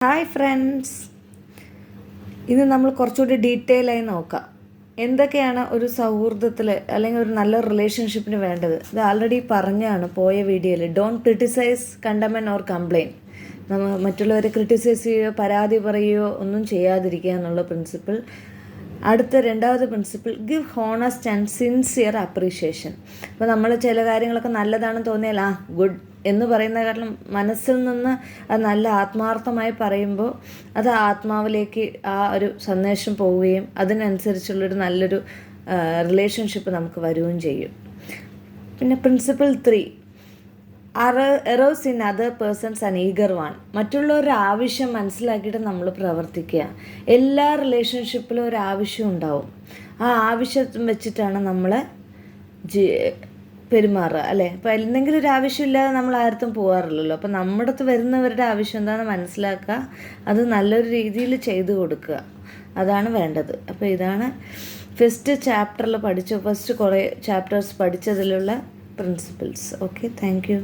Hi friends, ഇന്ന് നമ്മൾ കുറച്ചുകൂടി ഡീറ്റെയിൽ ആയി നോക്കാം. എന്തൊക്കെയാണ് ഒരു സൗഹൃദത്തിൽ അല്ലെങ്കിൽ ഒരു നല്ല റിലേഷൻഷിപ്പിന് വേണ്ടത്. ഇത് ആൾറെഡി പറഞ്ഞാണ് പോയ വീഡിയോയിൽ. Don't criticise, condemn or complain. നമ്മൾ മറ്റുള്ളവരെ ക്രിട്ടിസൈസ് ചെയ്യുകയോ പരാതി പറയുകയോ ഒന്നും ചെയ്യാതിരിക്കുക എന്നുള്ള പ്രിൻസിപ്പിൾ. രണ്ടാമത്തെ principle, give honest and sincere appreciation. അപ്പോൾ നമ്മൾ ചില കാര്യങ്ങളൊക്കെ നല്ലതാണെന്ന് തോന്നിയാൽ ഗുഡ് എന്ന് പറയുന്ന കാരണം മനസ്സിൽ നിന്ന് അത് നല്ല ആത്മാർത്ഥമായി പറയുമ്പോൾ അത് ആത്മാവിലേക്ക് ആ ഒരു സന്ദേശം പോവുകയും അതിനനുസരിച്ചുള്ളൊരു നല്ലൊരു റിലേഷൻഷിപ്പ് നമുക്ക് വരികയും ചെയ്യും. പിന്നെ principle 3, arouse in other persons an eager want. മറ്റുള്ളവരുടെ ആവശ്യം മനസ്സിലാക്കിയിട്ട് നമ്മൾ പ്രവർത്തിക്കുക. എല്ലാ റിലേഷൻഷിപ്പിലും ഒരു ആവശ്യം ഉണ്ടാവും. ആ ആവശ്യം വെച്ചിട്ടാണ് നമ്മൾ പെരുമാറുക, അല്ലേ? അപ്പോൾ എന്തെങ്കിലും ഒരു ആവശ്യമില്ലാതെ നമ്മൾ ആർത്തും പോകാറില്ലല്ലോ. അപ്പോൾ നമ്മുടെ അടുത്ത് വരുന്നവരുടെ ആവശ്യം എന്താണെന്ന് മനസ്സിലാക്കുക, അത് നല്ലൊരു രീതിയിൽ ചെയ്തു കൊടുക്കുക, അതാണ് വേണ്ടത്. അപ്പോൾ ഇതാണ് ഫസ്റ്റ് കുറേ ചാപ്റ്റേഴ്സ് പഠിച്ചതിലുള്ള പ്രിൻസിപ്പിൾസ്. Okay, thank U.